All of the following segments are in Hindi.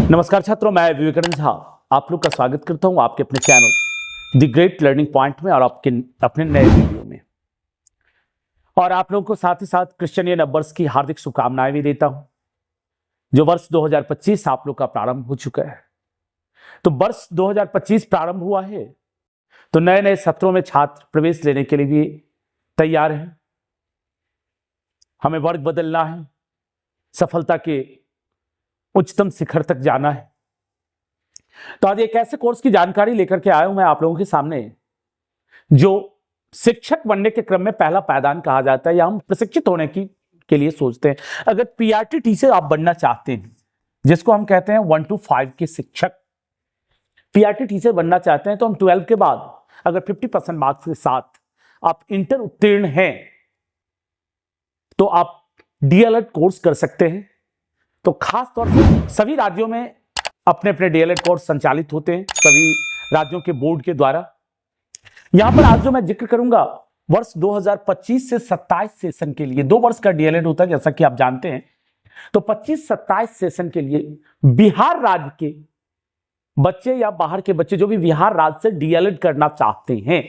नमस्कार छात्रों, मैं विवेकानंद झा आप लोग का स्वागत करता हूं आपके अपने channel the great learning point में और आपके अपने नए वीडियो में। और आप लोगों को साथ ही साथ क्रिश्चियन ईयर नववर्ष की हार्दिक शुभकामनाएं भी देता हूं। जो वर्ष 2025 आप लोग का प्रारंभ हो चुका है, तो वर्ष 2025 प्रारंभ हुआ है तो नए नए सत्रों में छात्र प्रवेश लेने के लिए भी तैयार हैं। हमें वर्ग बदलना है, सफलता के उच्चतम शिखर तक जाना है। तो आज एक ऐसे कोर्स की जानकारी लेकर के आया हूं मैं आप लोगों के सामने, जो शिक्षक बनने के क्रम में पहला पायदान कहा जाता है, या हम प्रशिक्षित होने के लिए सोचते हैं। अगर पीआरटी टीचर आप बनना चाहते हैं, जिसको हम कहते हैं 1 to 5 के शिक्षक, पीआरटी टीचर बनना चाहते हैं, तो हम 12 के बाद अगर 50% मार्क्स के साथ आप इंटर उत्तीर्ण हैं तो आप डीएलएड कोर्स कर सकते हैं। तो खास तौर से सभी राज्यों में अपने अपने डीएलएड कोर्स संचालित होते हैं, सभी राज्यों के बोर्ड के द्वारा। यहां पर आज जो मैं जिक्र करूंगा, वर्ष 2025 से 27 सेशन के लिए 2 वर्ष का डीएलएड होता है, जैसा कि आप जानते हैं। तो 25-27 सेशन के लिए बिहार राज्य के बच्चे या बाहर के बच्चे जो भी बिहार राज्य से डीएलएड करना चाहते हैं,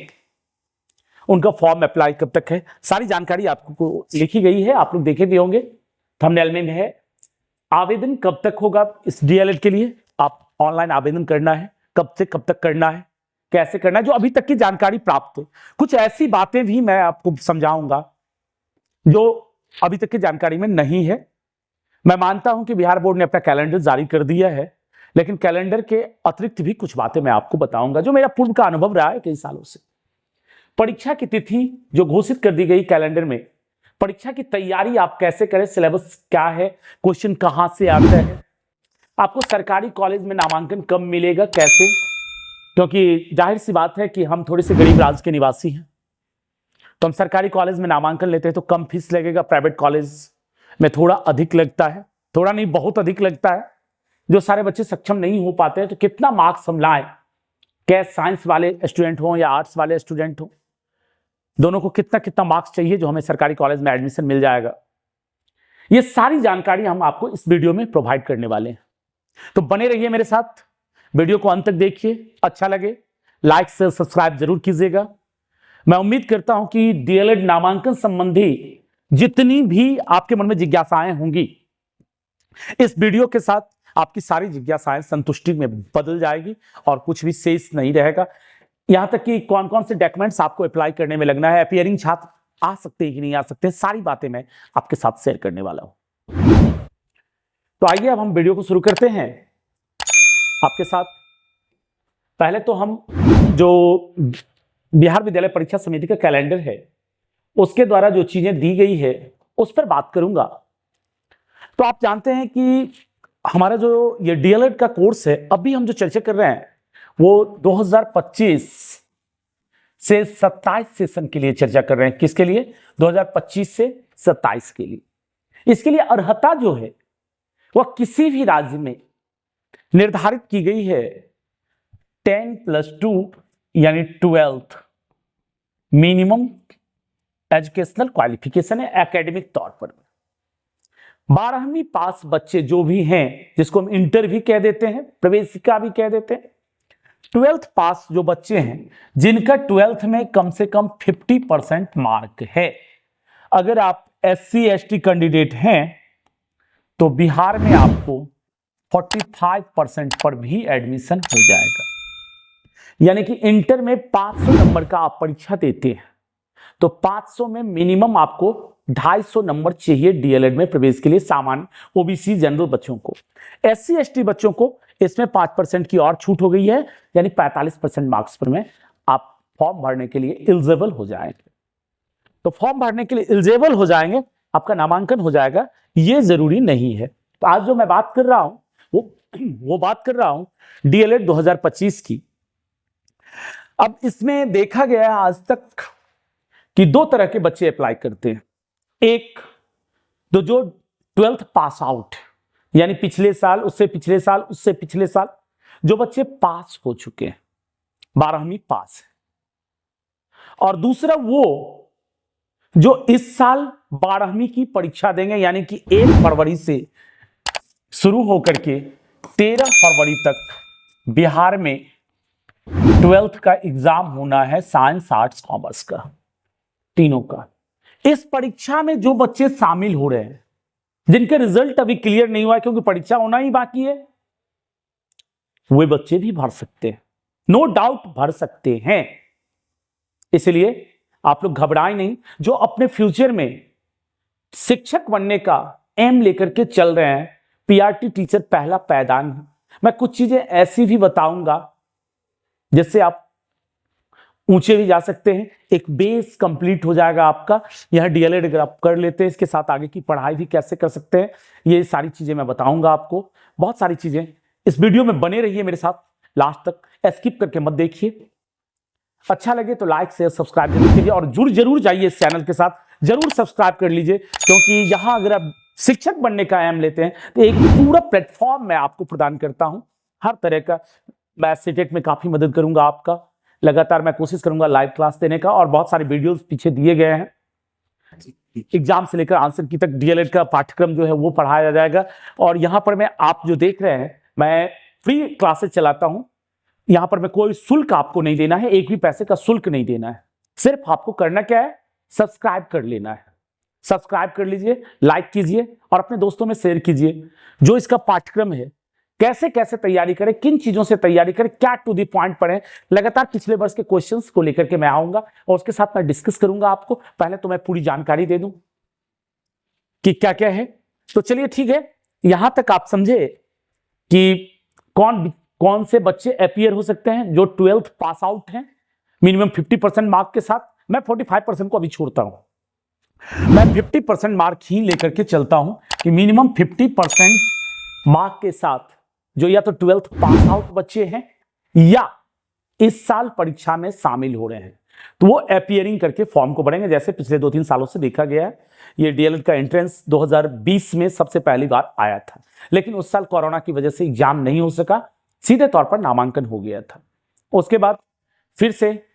उनका फॉर्म अप्लाई कब तक है, सारी जानकारी आपको लिखी गई है, आप लोग देखे भी होंगे, थंबनेल में है। आवेदन कब तक होगा इस डीएलएड के लिए, आप ऑनलाइन आवेदन करना है, कब से कब तक करना है, कैसे करना है, जो अभी तक की जानकारी प्राप्त है। कुछ ऐसी बातें भी मैं आपको समझाऊंगा जो अभी तक की जानकारी में नहीं है। मैं मानता हूं कि बिहार बोर्ड ने अपना कैलेंडर जारी कर दिया है, लेकिन कैलेंडर के अतिरिक्त भी कुछ बातें मैं आपको बताऊंगा जो मेरा पूर्व का अनुभव रहा है कई सालों से। परीक्षा की तिथि जो घोषित कर दी गई कैलेंडर में, परीक्षा की तैयारी आप कैसे करें, सिलेबस क्या है, क्वेश्चन कहां से आता है, आपको सरकारी कॉलेज में नामांकन कब मिलेगा, कैसे, क्योंकि जाहिर सी बात है कि हम थोड़े से गरीब राज्य के निवासी हैं, तो हम सरकारी कॉलेज में नामांकन लेते हैं तो कम फीस लगेगा, प्राइवेट कॉलेज में थोड़ा अधिक लगता है, थोड़ा नहीं बहुत अधिक लगता है। जो सारे बच्चे सक्षम नहीं हो पाते हैं तो कितना मार्क्स हम लाएं, क्या साइंस वाले स्टूडेंट हो या आर्ट्स वाले स्टूडेंट हो, दोनों को कितना कितना मार्क्स चाहिए जो हमें सरकारी कॉलेज में एडमिशन मिल जाएगा, ये सारी जानकारी हम आपको इस वीडियो में प्रोवाइड करने वाले हैं। तो बने रहिए मेरे साथ, वीडियो को अंत तक देखिए, अच्छा लगे लाइक से सब्सक्राइब जरूर कीजिएगा। मैं उम्मीद करता हूं कि डीएलएड नामांकन संबंधी जितनी भी आपके मन में जिज्ञासाएं होंगी, इस वीडियो के साथ आपकी सारी जिज्ञासाएं संतुष्टि में बदल जाएगी और कुछ भी शेष नहीं रहेगा। यहां तक कि कौन कौन से डॉक्यूमेंट्स आपको अप्लाई करने में लगना है, अपीयरिंग छात्र आ सकते हैं कि नहीं आ सकते, सारी बातें मैं आपके साथ शेयर करने वाला हूं। तो आइए अब हम वीडियो को शुरू करते हैं आपके साथ। पहले तो हम जो बिहार विद्यालय परीक्षा समिति का कैलेंडर है, उसके द्वारा जो चीजें दी गई है उस पर बात करूंगा। तो आप जानते हैं कि हमारा जो ये डीएलएड का कोर्स है, अभी हम जो चर्चा कर रहे हैं वो 2025 से 27 सेशन के लिए चर्चा कर रहे हैं। किसके लिए? 2025 से 27 के लिए। इसके लिए अर्हता जो है वह किसी भी राज्य में निर्धारित की गई है 10+2 यानी 12th मिनिमम एजुकेशनल क्वालिफिकेशन है एकेडमिक तौर पर। 12वीं पास बच्चे जो भी हैं, जिसको हम इंटर भी कह देते हैं, प्रवेशिका भी कह देते हैं, 12th पास जो बच्चे हैं जिनका 12th में कम से कम 50% मार्क है, अगर आप SC ST कैंडिडेट हैं तो बिहार में आपको 45% पर भी एडमिशन हो जाएगा। यानी कि इंटर में 500 नंबर का आप परीक्षा देते हैं तो 500 में मिनिमम आपको 250 नंबर चाहिए डीएलएड में प्रवेश के लिए, सामान्य ओबीसी जनरल बच्चों को। SC ST बच्चों को इसमें 5% की और छूट हो गई है, यानी 45% मार्क्स पर में आप फॉर्म भरने के लिए एलिजिबल हो जाएंगे। तो फॉर्म भरने के लिए एलिजिबल हो जाएंगे, आपका नामांकन हो जाएगा, ये जरूरी नहीं है। तो आज जो मैं बात कर रहा हूं वो बात कर रहा हूं डीएलएड 2025 की। अब इसमें देखा गया है आज तक कि 2 तरह के बच्चे अप्लाई करते हैं। एक तो जो 12th पास आउट, यानी पिछले साल, उससे पिछले साल, उससे पिछले साल जो बच्चे पास हो चुके हैं, 12वीं पास है। और दूसरा वो जो इस साल 12वीं की परीक्षा देंगे, यानी कि 1 फरवरी से शुरू होकर के 13 फरवरी तक बिहार में 12th का एग्जाम होना है, साइंस आर्ट्स कॉमर्स का, तीनों का। इस परीक्षा में जो बच्चे शामिल हो रहे हैं, जिनके रिजल्ट अभी क्लियर नहीं हुआ है क्योंकि परीक्षा होना ही बाकी है, वे बच्चे भी भर सकते हैं, नो डाउट भर सकते हैं। इसलिए आप लोग घबराएं नहीं। जो अपने फ्यूचर में शिक्षक बनने का एम लेकर के चल रहे हैं, पीआरटी टीचर पहला पायदान है। मैं कुछ चीजें ऐसी भी बताऊंगा जिससे आप ऊंचे भी जा सकते हैं, एक बेस कंप्लीट हो जाएगा आपका। यह डीएलएड अगर आप कर लेते हैं, इसके साथ आगे की पढ़ाई भी कैसे कर सकते हैं, ये सारी चीजें मैं बताऊंगा आपको। बहुत सारी चीजें इस वीडियो में बने रहिए मेरे साथ लास्ट तक, स्किप करके मत देखिए। अच्छा लगे तो लाइक शेयर सब्सक्राइब जरूर कीजिए और जुड़ जरूर जाइए इस चैनल के साथ, जरूर सब्सक्राइब कर लीजिए, क्योंकि यहां अगर आप शिक्षक बनने का एम लेते हैं तो एक पूरा प्लेटफॉर्म मैं आपको प्रदान करता हूं हर तरह का। मैं सीटेट में काफी मदद करूंगा आपका, लगातार मैं कोशिश करूंगा लाइव क्लास देने का, और बहुत सारे वीडियोस पीछे दिए गए हैं। एग्जाम से लेकर आंसर की तक डीएलएड का पाठ्यक्रम जो है वो पढ़ाया जाएगा। और यहां पर मैं, आप जो देख रहे हैं, मैं फ्री क्लासेस चलाता हूं। यहां पर मैं कोई शुल्क आपको नहीं देना है, एक भी पैसे का शुल्क नहीं देना है। सिर्फ आपको करना क्या है, सब्सक्राइब कर लेना है। सब्सक्राइब कर लीजिए, लाइक कीजिए और अपने दोस्तों में शेयर कीजिए। जो इसका पाठ्यक्रम है, कैसे कैसे तैयारी करें, किन चीजों से तैयारी करें, क्या टू दी पॉइंट पढ़ें, लगातार पिछले वर्ष के क्वेश्चंस को लेकर के मैं आऊंगा और उसके साथ मैं डिस्कस करूंगा आपको। पहले तो मैं पूरी जानकारी दे दूं कि क्या क्या है। तो चलिए ठीक है, यहां तक आप समझे कि कौन कौन से बच्चे अपीयर हो सकते हैं जो 12th पास आउट हैं मिनिमम 50% मार्क के साथ। मैं 45% को अभी छोड़ता हूं, मैं 50% मार्क ही लेकर के चलता हूं कि मिनिमम 50% मार्क के साथ जो या तो 12th पास आउट बच्चे हैं या इस साल परीक्षा में शामिल हो रहे हैं, तो वो अपीयरिंग करके फॉर्म को भरेंगे। जैसे पिछले 2-3 सालों से देखा गया है, ये डीएलएड का एंट्रेंस 2020 में सबसे पहली बार आया था, लेकिन उस साल कोरोना की वजह से एग्जाम नहीं हो सका, सीधे तौर पर नामांकन हो गया था। उसके बाद फिर से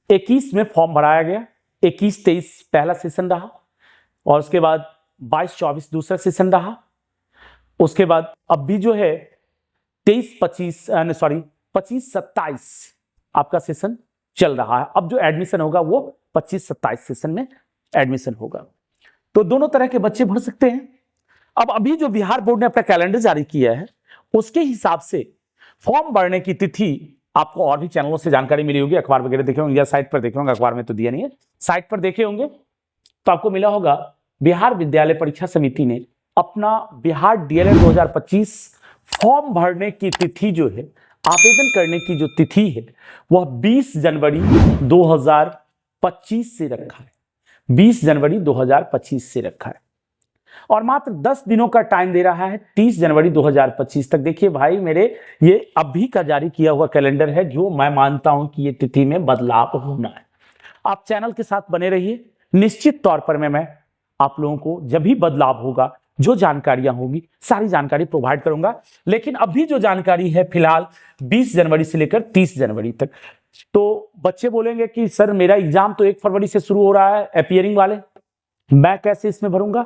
21 में फॉर्म भराया गया, 21-23 पहला सेशन रहा, और उसके बाद 22-24 दूसरा सेशन रहा। उसके बाद अब भी जो है 25-27 आपका सेशन चल रहा है। अब जो एडमिशन होगा वो 25-27 सेशन में एडमिशन होगा, तो दोनों तरह के बच्चे भर सकते हैं। अब अभी जो बिहार बोर्ड ने अपना कैलेंडर जारी किया है, उसके हिसाब से फॉर्म भरने की तिथि आपको और भी चैनलों से जानकारी मिली होगी, अखबार वगैरह देखे होंगे या साइट पर देखे होंगे, अखबार में तो दिया नहीं है, साइट पर देखे होंगे तो आपको मिला होगा। बिहार विद्यालय परीक्षा समिति ने अपना बिहार डीएलएड 2025 फॉर्म भरने की तिथि जो है, आवेदन करने की जो तिथि है, वह 20 जनवरी 2025 से रखा है। 20 जनवरी 2025 से रखा है और मात्र 10 दिनों का टाइम दे रहा है, 30 जनवरी 2025 तक। देखिए भाई मेरे, ये अभी का जारी किया हुआ कैलेंडर है, जो मैं मानता हूं कि ये तिथि में बदलाव होना है। आप चैनल के साथ बने रहिए, निश्चित तौर पर मैं आप लोगों को जब भी बदलाव होगा, जो जानकारियां होगी, सारी जानकारी प्रोवाइड करूंगा। लेकिन अभी जो जानकारी है फिलहाल 20 जनवरी से लेकर 30 जनवरी तक। तो बच्चे बोलेंगे कि सर मेरा एग्जाम तो 1 फरवरी से शुरू हो रहा है, अपीयरिंग वाले, मैं कैसे इसमें भरूंगा?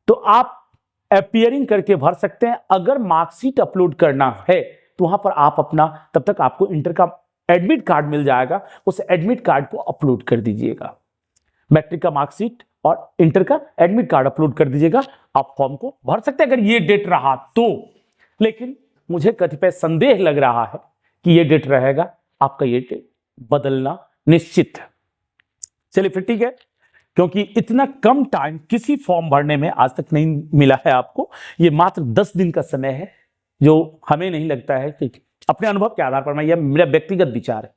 तो आप अपीयरिंग करके भर सकते हैं। अगर मार्कशीट अपलोड करना है तो वहां पर आप अपना, तब तक आपको इंटर का एडमिट कार्ड मिल जाएगा, उस एडमिट कार्ड को अपलोड कर दीजिएगा। मैट्रिक का मार्कशीट और इंटर का एडमिट कार्ड अपलोड कर दीजिएगा, आप फॉर्म को भर सकते हैं अगर ये डेट रहा तो। लेकिन मुझे कतिपय संदेह लग रहा है कि ये डेट रहेगा, आपका ये डेट बदलना निश्चित है। चलिए फिर ठीक है, क्योंकि इतना कम टाइम किसी फॉर्म भरने में आज तक नहीं मिला है आपको। ये मात्र 10 दिन का समय है, जो हमें नहीं लगता है कि, अपने अनुभव के आधार पर, मैं, यह मेरा व्यक्तिगत विचार है,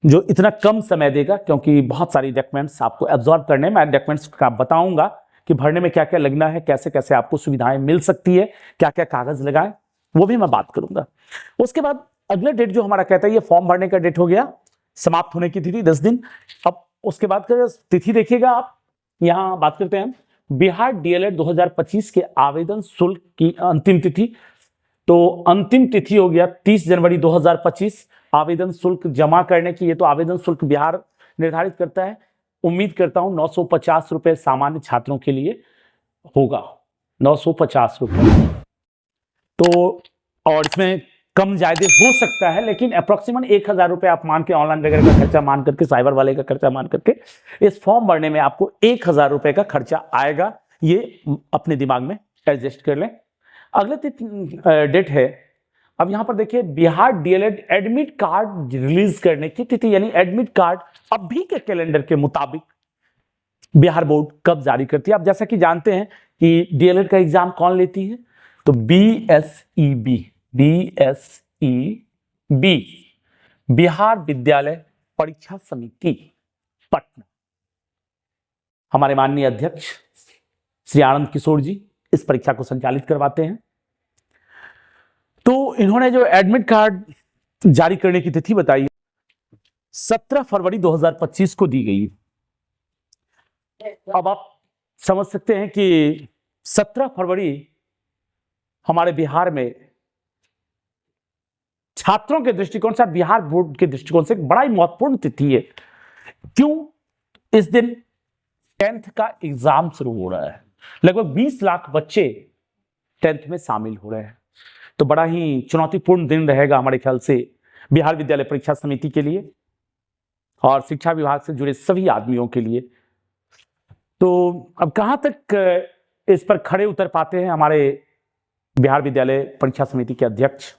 जो इतना कम समय देगा, क्योंकि बहुत सारी डॉक्यूमेंट्स आपको एब्जॉर्ब करने में, डॉक्यूमेंट्स का बताऊंगा कि भरने में क्या क्या लगना है, कैसे कैसे आपको सुविधाएं मिल सकती है, क्या क्या कागज लगाएं, वो भी मैं बात करूंगा। उसके बाद अगला डेट जो हमारा कहता है, ये फॉर्म भरने का डेट हो गया, समाप्त होने की तिथि 10 दिन। अब उसके बाद का तिथि देखिएगा आप, यहां बात करते हैं बिहार डीएलएड 2025 के आवेदन शुल्क की अंतिम तिथि। तो अंतिम तिथि हो गया 30 जनवरी 2025 आवेदन शुल्क जमा करने की। ये तो आवेदन शुल्क बिहार निर्धारित करता है। उम्मीद करता हूं 950 रुपए सामान्य छात्रों के लिए होगा, 950 रुपए। तो और इसमें कम ज्यादा हो सकता है, लेकिन अप्रोक्सीमेट 1000 रुपये आप मान के, ऑनलाइन वगैरह का खर्चा मान करके, साइबर वाले का खर्चा मान करके, इस फॉर्म भरने में आपको 1000 रुपये का खर्चा आएगा। ये अपने दिमाग में एडजस्ट कर लें। अगले डेट है, अब यहां पर देखिए, Bihar DElEd admit card release करने की तिथि, यानी एडमिट कार्ड अभी के कैलेंडर के मुताबिक बिहार बोर्ड कब जारी करती है। आप जैसा कि जानते हैं कि डीएलएड का एग्जाम कौन लेती है, तो बीएसईबी, बिहार विद्यालय परीक्षा समिति पटना। हमारे माननीय अध्यक्ष श्री आनंद किशोर जी इस परीक्षा को संचालित करवाते हैं। तो इन्होंने जो एडमिट कार्ड जारी करने की तिथि बताई 17 फरवरी 2025 को दी गई। अब आप समझ सकते हैं कि 17 फरवरी हमारे बिहार में छात्रों के दृष्टिकोण से, बिहार बोर्ड के दृष्टिकोण से बड़ा ही महत्वपूर्ण तिथि है। क्यों? इस दिन 10th का एग्जाम शुरू हो रहा है, लगभग 20 लाख बच्चे 10th में शामिल हो रहे हैं। तो बड़ा ही चुनौतीपूर्ण दिन रहेगा हमारे ख्याल से बिहार विद्यालय परीक्षा समिति के लिए और शिक्षा विभाग से जुड़े सभी आदमियों के लिए। तो अब कहां तक इस पर खड़े उतर पाते हैं हमारे बिहार विद्यालय परीक्षा समिति के अध्यक्ष,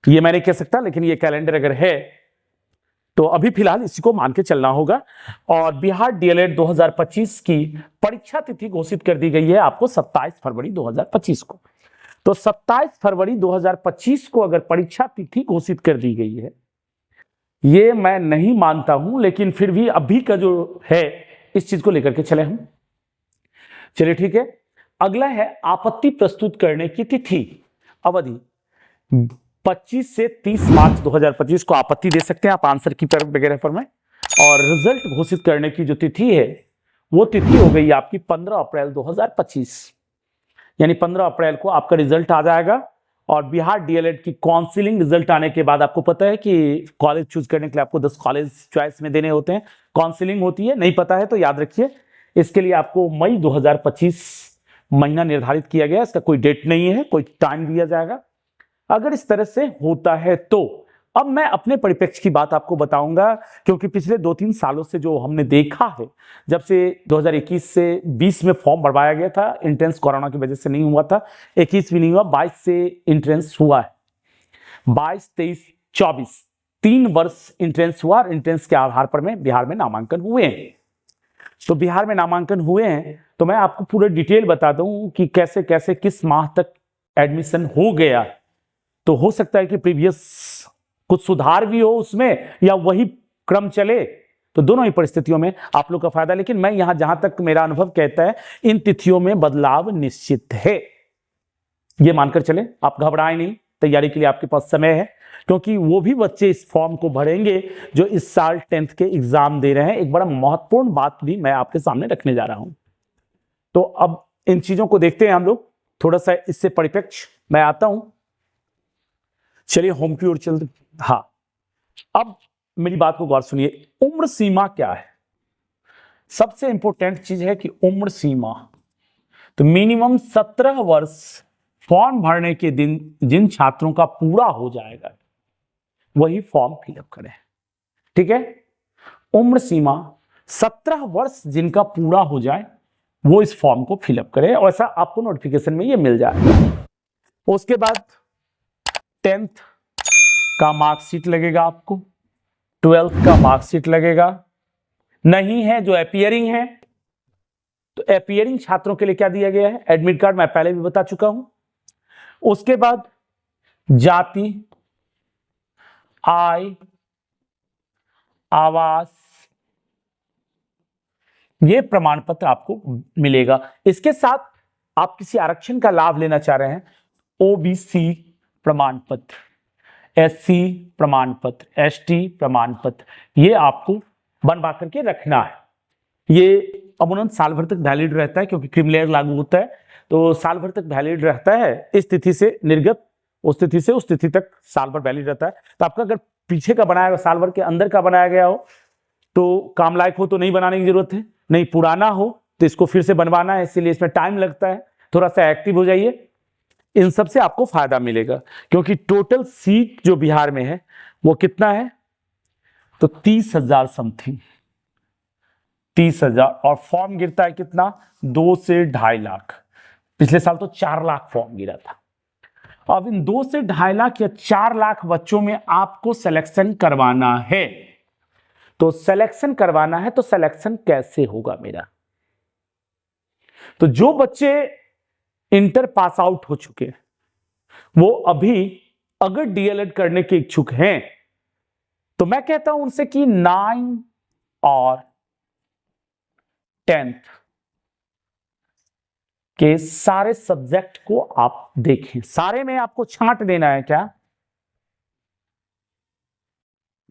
ये मैं नहीं कह सकता, लेकिन ये कैलेंडर अगर है तो अभी फिलहाल इसी को मान के चलना होगा। और बिहार डीएलएड 2025 की परीक्षा तिथि घोषित कर दी गई है आपको 27 फरवरी 2025 को। तो 27 फरवरी 2025 को अगर परीक्षा तिथि घोषित कर दी गई है, ये मैं नहीं मानता हूं, लेकिन फिर भी अभी का जो है इस चीज को लेकर के चले हम। चलिए ठीक है। अगला है आपत्ति प्रस्तुत करने की तिथि अवधि 25 से 30 मार्च 2025 को आपत्ति दे सकते हैं आप आंसर की पर वगैरह पर में। और रिजल्ट घोषित करने की जो तिथि है वो तिथि हो गई आपकी 15 अप्रैल 2025, यानी 15 अप्रैल को आपका रिजल्ट आ जाएगा। और बिहार डीएलएड की काउंसलिंग रिजल्ट आने के बाद आपको पता है कि कॉलेज चूज करने के लिए आपको 10 कॉलेज चॉइस में देने होते हैं, काउंसलिंग होती है। नहीं पता है तो याद रखिए, इसके लिए आपको मई 2025 महीना निर्धारित किया गया, इसका कोई डेट नहीं है, कोई टाइम दिया जाएगा। अगर इस तरह से होता है तो अब मैं अपने परिप्रेक्ष्य की बात आपको बताऊंगा, क्योंकि पिछले 2-3 सालों से जो हमने देखा है, जब से 2021 से 20 में फॉर्म भरवाया गया था, एंट्रेंस कोरोना की वजह से नहीं हुआ था, 21 भी नहीं हुआ, 22 से एंट्रेंस हुआ है, 22, 23, 24 3 वर्ष एंट्रेंस हुआ। एंट्रेंस के आधार पर में बिहार में नामांकन हुए हैं। तो बिहार में नामांकन हुए हैं तो मैं आपको पूरे डिटेल बता दूं कि कैसे कैसे किस माह तक एडमिशन हो गया। तो हो सकता है कि प्रीवियस कुछ सुधार भी हो उसमें या वही क्रम चले, तो दोनों ही परिस्थितियों में आप लोग का फायदा। लेकिन मैं यहां जहां तक मेरा अनुभव कहता है, इन तिथियों में बदलाव निश्चित है, ये मानकर चले। आप घबराएं नहीं, तैयारी के लिए आपके पास समय है, क्योंकि वो भी बच्चे इस फॉर्म को भरेंगे जो इस साल 10th के एग्जाम दे रहे हैं। एक बड़ा महत्वपूर्ण बात भी मैं आपके सामने रखने जा रहा हूं। तो अब इन चीजों को देखते हैं हम लोग, थोड़ा सा इससे परिप्रेक्ष्य मैं आता हूं। चलिए होम की ओर चलते। हाँ, अब मेरी बात को गौर सुनिए, उम्र सीमा क्या है? सबसे इंपॉर्टेंट चीज है कि उम्र सीमा, तो मिनिमम 17 वर्ष फॉर्म भरने के दिन जिन छात्रों का पूरा हो जाएगा वही फॉर्म फिलअप करें। ठीक है, उम्र सीमा 17 वर्ष जिनका पूरा हो जाए वो इस फॉर्म को फिलअप करें, और ऐसा आपको नोटिफिकेशन में ये मिल जाएगा। उसके बाद 10th का मार्कशीट लगेगा आपको, 12th का मार्कशीट लगेगा। नहीं है जो अपीयरिंग है, तो अपीयरिंग छात्रों के लिए क्या दिया गया है? एडमिट कार्ड, मैं पहले भी बता चुका हूं। उसके बाद जाति, आय, आवास, ये प्रमाण पत्र आपको मिलेगा। इसके साथ आप किसी आरक्षण का लाभ लेना चाह रहे हैं, ओबीसी प्रमाण पत्र, एससी प्रमाण पत्र, एसटी प्रमाण पत्र, ये आपको बनवा करके रखना है। ये अमूमन साल भर तक वैलिड रहता है, क्योंकि क्रीमी लागू होता है तो साल भर तक वैलिड रहता है। इस तिथि से निर्गत उस तिथि से उस तिथि तक साल भर वैलिड रहता है। तो आपका अगर पीछे का बनाया, साल भर के अंदर का बनाया गया हो तो काम लायक हो तो नहीं बनाने की जरूरत है, नहीं पुराना हो तो इसको फिर से बनवाना है, इसीलिए इसमें टाइम लगता है। थोड़ा सा एक्टिव हो जाइए, इन सब से आपको फायदा मिलेगा, क्योंकि टोटल सीट जो बिहार में है वो कितना है, तो 30,000 समथिंग, 30,000। और फॉर्म गिरता है कितना, 2 से 2.5 लाख। पिछले साल तो 4 लाख फॉर्म गिरा था। अब इन 2 से 2.5 लाख या 4 लाख बच्चों में आपको सिलेक्शन करवाना है। तो सिलेक्शन करवाना है तो सिलेक्शन कैसे होगा मेरा, तो जो बच्चे इंटर पास आउट हो चुके वो अभी अगर डीएलएड करने के इच्छुक हैं तो मैं कहता हूं उनसे कि 9 और 10th के सारे सब्जेक्ट को आप देखें। सारे में आपको छांट देना है क्या,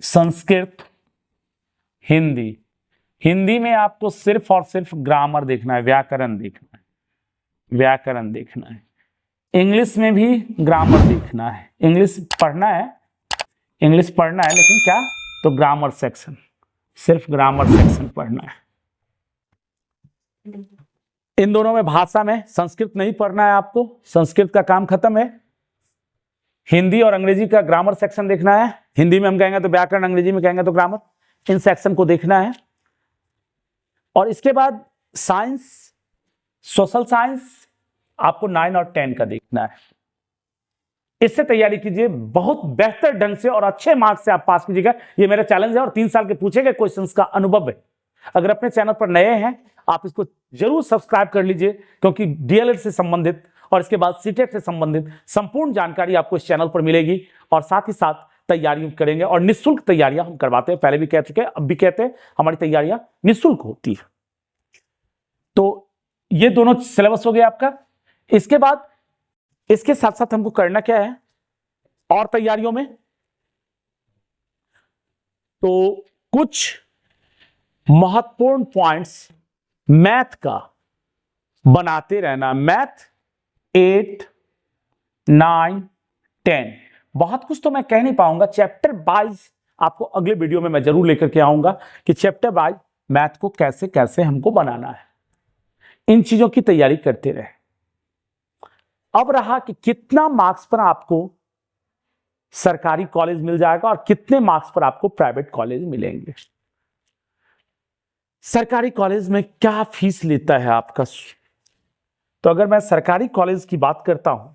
संस्कृत, हिंदी। हिंदी में आपको सिर्फ और सिर्फ ग्रामर देखना है, व्याकरण देखना है, व्याकरण देखना है। इंग्लिश में भी ग्रामर देखना है, इंग्लिश पढ़ना है, इंग्लिश पढ़ना है, लेकिन क्या, तो ग्रामर सेक्शन, सिर्फ ग्रामर सेक्शन पढ़ना है। इन दोनों में भाषा में संस्कृत नहीं पढ़ना है आपको, संस्कृत का काम खत्म है। हिंदी और अंग्रेजी का ग्रामर सेक्शन देखना है, हिंदी में हम कहेंगे तो व्याकरण, अंग्रेजी में कहेंगे तो ग्रामर, इन सेक्शन को देखना है। और इसके बाद साइंस, सोशल साइंस आपको 9 और 10 का देखना है। इससे तैयारी कीजिए, बहुत बेहतर ढंग से और अच्छे मार्क्स से आप पास कीजिएगा, ये मेरा चैलेंज है। और 3 साल के पूछे गए क्वेश्चंस का अनुभव है। अगर अपने चैनल पर नए हैं आप इसको जरूर सब्सक्राइब कर लीजिए, क्योंकि डीएलएड से संबंधित और इसके बाद सीटेट से संबंधित संपूर्ण जानकारी आपको इस चैनल पर मिलेगी। और साथ ही साथ तैयारी करेंगे, और निःशुल्क तैयारियां हम करवाते हैं, पहले भी कह चुके हैं, अब भी कहते हैं, हमारी तैयारियां निःशुल्क होती है। तो ये दोनों सिलेबस हो गया आपका। इसके बाद इसके साथ साथ हमको करना क्या है और तैयारियों में, तो कुछ महत्वपूर्ण पॉइंट्स मैथ का बनाते रहना। मैथ 8, 9, 10, बहुत कुछ तो मैं कह नहीं पाऊंगा, चैप्टर वाइज आपको अगले वीडियो में मैं जरूर लेकर के आऊंगा कि चैप्टर वाइज मैथ को कैसे कैसे हमको बनाना है। इन चीजों की तैयारी करते रहे। अब रहा कि कितना मार्क्स पर आपको सरकारी कॉलेज मिल जाएगा और कितने मार्क्स पर आपको प्राइवेट कॉलेज मिलेंगे। सरकारी कॉलेज में क्या फीस लेता है आपका, तो अगर मैं सरकारी कॉलेज की बात करता हूं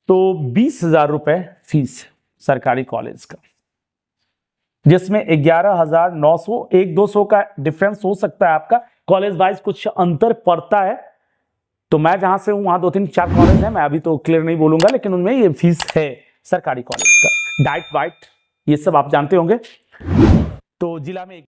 तो 20,000 रुपए फीस सरकारी कॉलेज का, जिसमें 11,900, 1-200 का डिफरेंस हो सकता है आपका, कॉलेज वाइज कुछ अंतर पड़ता है। तो मैं जहां से हूं वहां 2-3-4 कॉलेज है, मैं अभी तो क्लियर नहीं बोलूंगा, लेकिन उनमें ये फीस है सरकारी कॉलेज का। डाइट वाइट ये सब आप जानते होंगे। तो जिला में